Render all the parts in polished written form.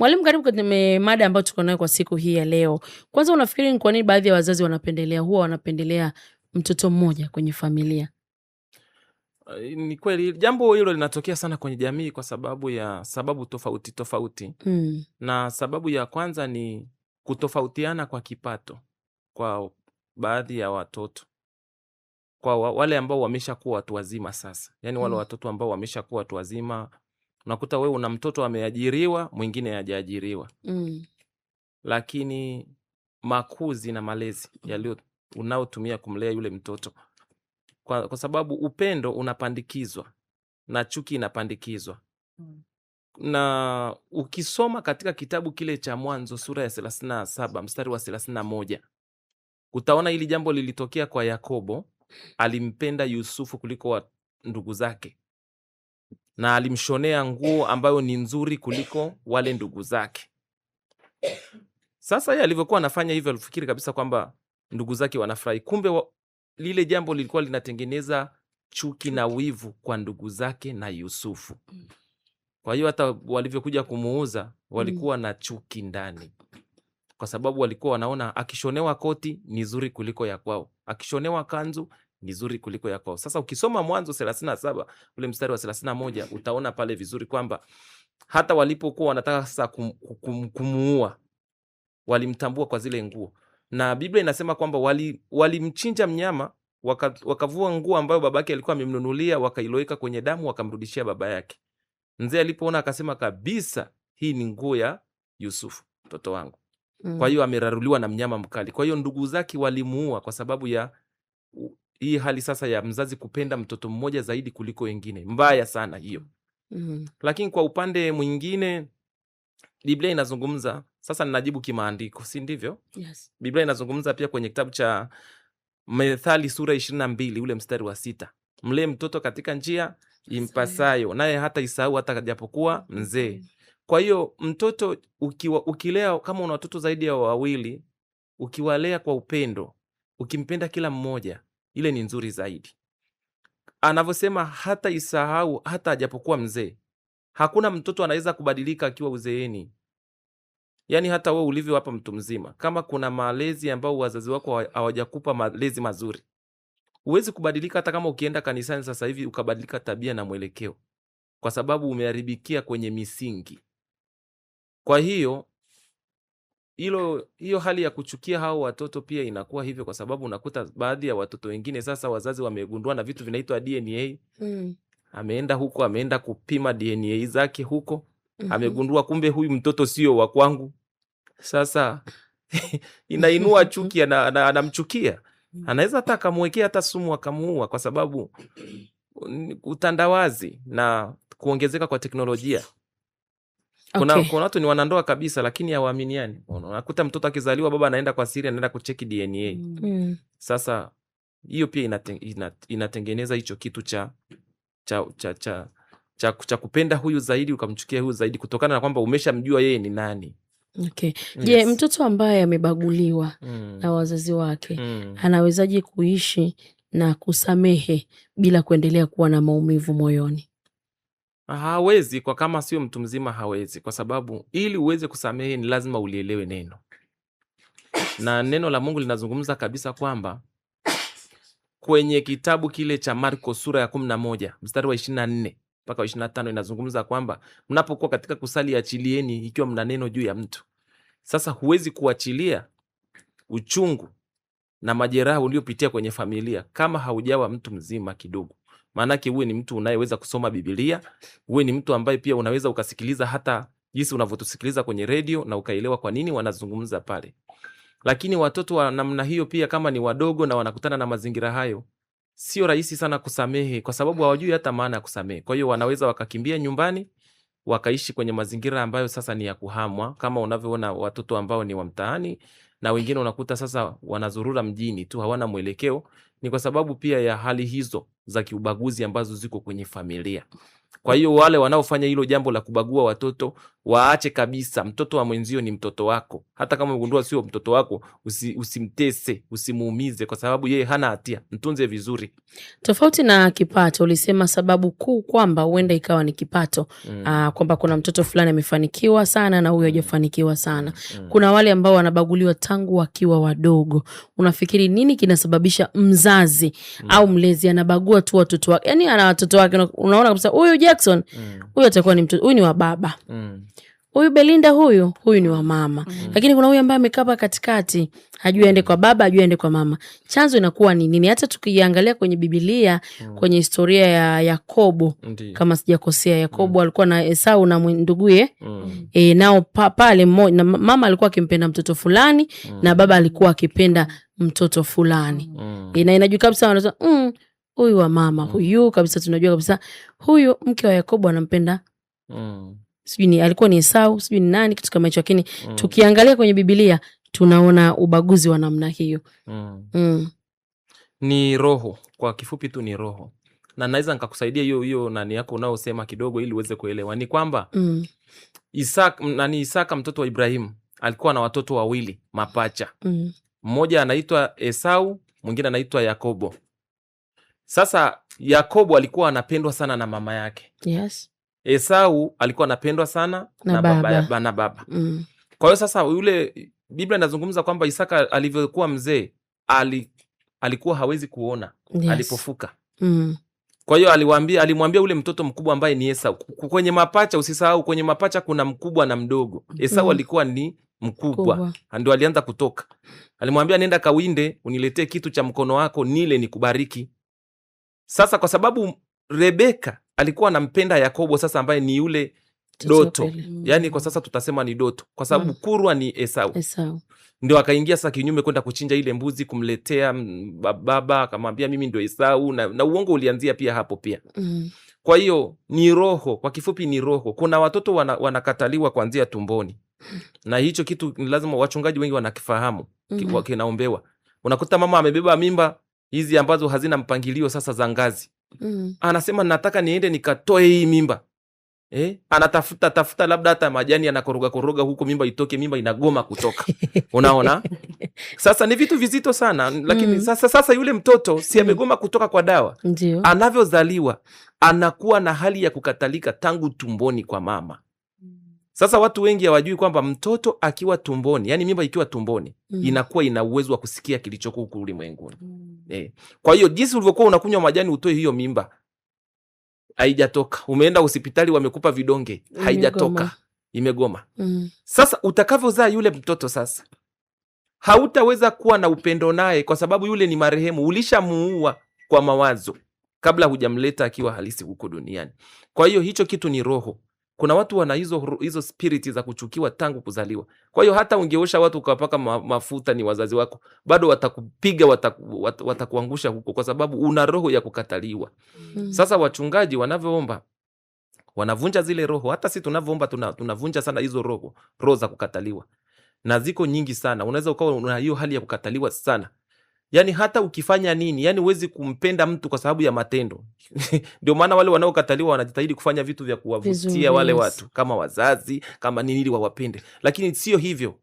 Mwalimu, karibu kwenye mada ambayo tuko nayo kwa siku hii ya leo. Kwanza, unafikiri ni kwa nini baadhi ya wazazi wanapendelea mtoto mmoja kwenye familia? Ni kweli jambo hilo linatokea sana kwenye jamii kwa sababu tofauti tofauti. Na sababu ya kwanza ni kutofautiana kwa kipato kwa baadhi ya watoto. Kwa wale ambao wameshakuwa watu wazima sasa. Yaani wale watoto ambao wameshakuwa watu wazima, unakuta wewe una mtoto ameajiriwa, mwingine hajaajiriwa. Lakini makuzi na malezi unaotumia kumlea yule mtoto, kwa sababu upendo unapandikizwa na chuki inapandikizwa. Na ukisoma katika kitabu kile cha Mwanzo sura ya 37 mstari wa 31, utaona hili jambo lilitokea kwa Yakobo. Alimpenda Yusufu kuliko wa ndugu zake, na alimshonea nguo ambayo ni nzuri kuliko wale ndugu zake. Sasa yeye alivyokuwa anafanya hivyo, alifikiri kabisa kwamba ndugu zake wanafurahi. Kumbe lile jambo lilikuwa linatengeneza chuki na wivu kwa ndugu zake na Yusufu. Kwa hiyo hata walivyokuja kumuuza walikuwa na chuki ndani, kwa sababu walikuwa wanaona akishonewa koti ni zuri kuliko ya kwao, akishonewa kanzu ni zuri kuliko ya kwao. Sasa ukisoma Mwanzo 37 ule mstari wa 31, utaona pale vizuri kwamba hata walipokuwa wanataka sasa kumuua, walimtambua kwa zile nguo. Na Biblia inasema kwamba walimchinja mnyama, wakavua nguo ambayo babake alikuwa amemnunulia, wakailoweka kwenye damu, wakamrudishia baba yake. Mzee alipoona akasema kabisa, hii ni nguo ya Yusufu mtoto wangu. Kwa hiyo ameraruliwa na mnyama mkali. Kwa hiyo ndugu zake walimuua kwa sababu ya hii hali sasa ya mzazi kupenda mtoto mmoja zaidi kuliko wengine. Mbaya sana hiyo. Lakini kwa upande mwingine Biblia inazungumza, sasa ninajibu kimaandiko, si ndivyo? Yes. Biblia inazungumza pia kwenye kitabu cha Methali sura 22 ule mstari wa 6. Mlee mtoto katika njia impasayo, naye hata isahau hata japokuwa mzee. Kwa hiyo mtoto ukilea, kama una watoto zaidi ya wawili, ukiwalea kwa upendo, ukimpenda kila mmoja, ile ni nzuri zaidi. Anavyosema hata isahau hata japokuwa mzee. Hakuna mtoto anaweza kubadilika akiwa uzeeni. Yaani hata wewe ulivyo hapa mtu mzima, kama kuna malezi ambao wazazi wako hawajakupa malezi mazuri, huwezi kubadilika. Hata kama ukienda kanisani sasa hivi ukabadilika tabia na mwelekeo, kwa sababu umeharibikia kwenye misingi. Kwa hiyo hiyo hali ya kuchukia hao watoto pia inakuwa hivyo, kwa sababu unakuta baadhi ya watoto wengine sasa wazazi wamegundua na vitu vinaitwa DNA. Ameenda huko, ameenda kupima DNA zake huko, amegundua kumbe huyu mtoto sio wa kwangu. Sasa inainua chuki, anamchukia. Anaweza hata akamwekea hata sumu akamuua, kwa sababu utandawazi na kuongezeka kwa teknolojia. Kuna watu ni wanandoa kabisa, lakini hawaaminiani. Unakuta mtoto akizaliwa, baba anaenda kwa siri, anaenda kucheki DNA. Sasa hiyo pia inatengeneza hicho kitu cha kupenda huyu zaidi ukamchukia huyu zaidi, kutokana na kwamba umeshamjua yeye ni nani. Okay. Je, mtoto ambaye amebaguliwa na wazazi wake anawezaje kuishi na kusamehe bila kuendelea kuwa na maumivu moyoni? Hawezi, kwa kama sio mtu mzima hawezi, kwa sababu ili uweze kusamehe ni lazima ulielewe neno. Na neno la Mungu linazungumza kabisa kwamba kwenye kitabu kile cha Marko sura ya 11 mstari wa 24 mpaka 25 inazungumza kwamba mnapokuwa katika kusali achilieni ikiwa mna neno juu ya mtu. Sasa huwezi kuachilia uchungu na majeraha uliopitia kwenye familia kama haujawa mtu mzima kidogo. Maanake uwe ni mtu unayeweza kusoma Biblia, uwe ni mtu ambaye pia unaweza ukasikiliza hata jinsi unavyotusikiliza kwenye redio na ukaelewa kwa nini wanazungumza pale. Lakini watoto wa namna hiyo pia, kama ni wadogo na wanakutana na mazingira hayo, sio rahisi sana kusamehe, kwa sababu hawajui hata maana ya kusamehe. Kwa hiyo wanaweza wakakimbia nyumbani, wakaishi kwenye mazingira ambayo sasa ni ya kuhamwa, kama unavyoona watoto ambao ni wa mtaani, na wengine unakuta sasa wanazurura mjini tu, hawana mwelekeo. Ni kwa sababu pia ya hali hizo za kiubaguzi ambazo ziko kwenye familia. Kwa hiyo wale wanaofanya hilo jambo la kubagua watoto waache kabisa. Mtoto wa mwenzio ni mtoto wako. Hata kama umegundua sio mtoto wako, usimtese, usimuumize kwa sababu yeye hana hatia. Mtunze vizuri. Tofauti na kipato, ulisema sababu kuu kwamba huenda ikawa ni kipato. Kwamba kuna mtoto fulani amefanikiwa sana na huyo hajafanikiwa sana. Kuna wale ambao wanabaguliwa tangu wakiwa wadogo. Unafikiri nini kinasababisha mzazi au mlezi anabagua tu watoto wake? Yaani ana watoto wake, unaona kabisa huyu Jackson, huyu atakuwa ni mtoto, huyu ni wa baba. Huyu Belinda huyu ni wa mama. Lakini kuna huyu ambaye amekaa katikati, hajui aende kwa baba, hajui aende kwa mama. Chanzo inakuwa ni nini? Hata tukiangalia kwenye Biblia, kwenye historia ya Yakobo, kama sijakosea, Yakobo alikuwa na Esau na nduguye. Nao pale na mama alikuwa akimpenda mtoto fulani na baba alikuwa akipenda mtoto fulani. Na inajua kabisa wanasema huyu wa mama, huyu kabisa tunajua kabisa huyu mke wa Yakobo anampenda sijui ni alikuwa ni Esau, sijui ni nani, kitu kama hicho. Lakini tukiangalia kwenye Biblia tunaona ubaguzi wa namna hiyo. Ni roho, kwa kifupi tu ni roho. Na naweza nikakusaidia hiyo nani yako unaosema kidogo ili uweze kuelewa. Ni kwamba Isaka mtoto wa Ibrahimu alikuwa na watoto wawili mapacha. Mmoja anaitwa Esau, mwingine anaitwa Yakobo. Sasa Yakobo alikuwa anapendwa sana na mama yake. Yes. Esau alikuwa anapendwa sana na baba. Kwa hiyo sasa yule Biblia inazungumza kwamba Isaka alivyokuwa mzee alikuwa hawezi kuona. Yes. Alipofuka. Kwa hiyo alimwambia ule mtoto mkubwa ambaye ni Esau. Kwenye mapacha usisahau, kwenye mapacha kuna mkubwa na mdogo. Esau alikuwa ni mkubwa. Ndio alianza kutoka. Alimwambia nenda kawinde uniletee kitu cha mkono wako nile nikubariki. Sasa kwa sababu Rebeka alikuwa anampenda Yakobo sasa ambaye ni yule Doto. Yaani kwa sasa tutasema ni Doto kwa sababu kurwa ni Esau. Ndio akaingia sasa kinyume kwenda kuchinja ile mbuzi kumletea baba, akamwambia mimi ndio Esau na uongo ulianzia pia hapo pia. Kwa hiyo ni roho, kwa kifupi ni roho. Kuna watoto wanakataliwa kuanzia tumboni. Na hicho kitu lazima wachungaji wengi wanakifahamu. Kinaombewa. Unakuta mama amebeba mimba hizi ambazo hazina mpangilio sasa za ngazi. Anasema nataka niende nikatoe hii mimba. Anatafuta labda hata majani anakoroga huko mimba itoke, mimba inagoma kutoka. Unaona? Sasa ni vitu vizito sana, lakini sasa yule mtoto si amegoma kutoka kwa dawa. Ndiyo. Anavyozaliwa anakuwa na hali ya kukatalika tangu tumboni kwa mama. Sasa watu wengi hawajui kwamba mtoto akiwa tumboni, yani mimba ikiwa tumboni, inakuwa ina uwezo wa kusikia kilichokuwa huko ulimwenguni. Kwa hiyo jinsi ulivyokuwa unakunywa majani utoe hiyo mimba, haijatoka. Umeenda hospitali wamekupa vidonge, haijatoka. Imegoma. Sasa utakavyozaa yule mtoto sasa, hautaweza kuwa na upendo naye kwa sababu yule ni marehemu, ulishamuua kwa mawazo kabla hujamleta akiwa halisi huko duniani. Kwa hiyo hicho kitu ni roho. Kuna watu wana hizo spirit za kuchukiwa tangu kuzaliwa. Kwa hiyo hata ungeosha watu ukawapaka mafuta ni wazazi wako, bado watakupiga, watakuangusha huko kwa sababu una roho ya kukataliwa. Sasa wachungaji wanavyoomba wanavunja zile roho. Hata sisi tunavyoomba tunavunja sana hizo roho za kukataliwa. Na ziko nyingi sana. Unaweza ukawa una hiyo hali ya kukataliwa sana. Yaani hata ukifanya nini, yani huwezi kumpenda mtu kwa sababu ya matendo. Ndio maana wale wanaokataliwa wanajitahidi kufanya vitu vya kuwavutia wale watu kama wazazi, kama nini ili wawapende. Lakini sio hivyo.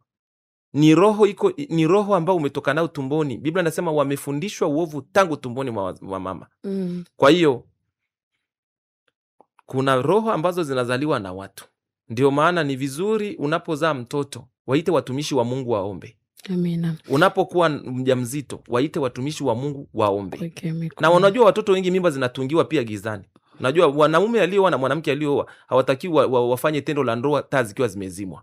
Ni roho ambao umetoka nao tumboni. Biblia inasema wamefundishwa uovu tangu tumboni mwa mama. Kwa hiyo kuna roho ambazo zinazaliwa na watu. Ndio maana ni vizuri unapozaa mtoto waite watumishi wa Mungu waombe. Amina. Unapokuwa mjamzito waite watumishi wa Mungu waombe. Na unajua watoto wengi mimba zinatungiwa pia gizani. Unajua wanaume alioa na mwanamke alioa hawatakiwi wafanye tendo la ndoa taa zikiwa zimezimwa.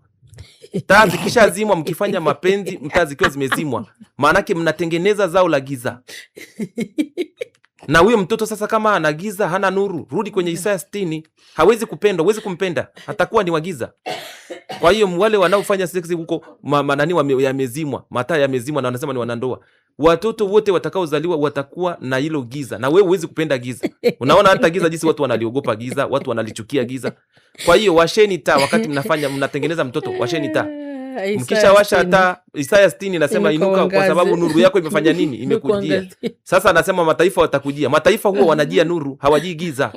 Taa zikishazimwa mkifanya mapenzi taa zikiwa zimezimwa, maana yake mnatengeneza zao la giza. Na huyo mtoto sasa kama ana giza, hana nuru, rudi kwenye Isaya 60, hawezi kupenda, huwezi kumpenda, atakuwa ni wagiza. Kwa hiyo wale wanaofanya seksi huko manani yamezimwa, mataa yamezimwa na wanasema ni wanandoa. Watoto wote watakaozaliwa watakuwa na hilo giza, na wewe huwezi kupenda giza. Unaona hata giza jinsi watu wanaliogopa giza, watu wanalichukia giza. Kwa hiyo washeni taa wakati mnatengeneza mtoto, washeni taa. Mkisha washa taa, Isaya 60 inasema inuka kwa sababu nuru yako imefanya nini? Imekujia. Sasa anasema mataifa watakujia. Mataifa huwa wanajia nuru, hawajii giza.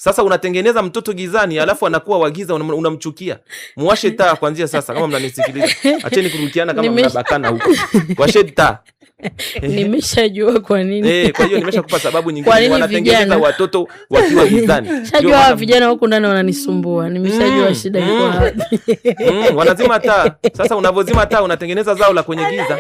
Sasa unatengeneza mtoto gizani, alafu anakuwa wagiza, unamchukia. Muwashe taa kuanzia sasa, kama mnanisikiliza. Acheni kurukiana kama mnabakana huko. Washe taa. Nimeshajua kwa nini. Kwa hiyo nimeshakupa sababu nyingine, wanatengeneza watoto wakiwa gizani. Shajua vijana huko ndani wananisumbua. Nimeshajua shida iko wapi. Wanazima taa. Sasa unavozima taa unatengeneza zao la kwenye giza.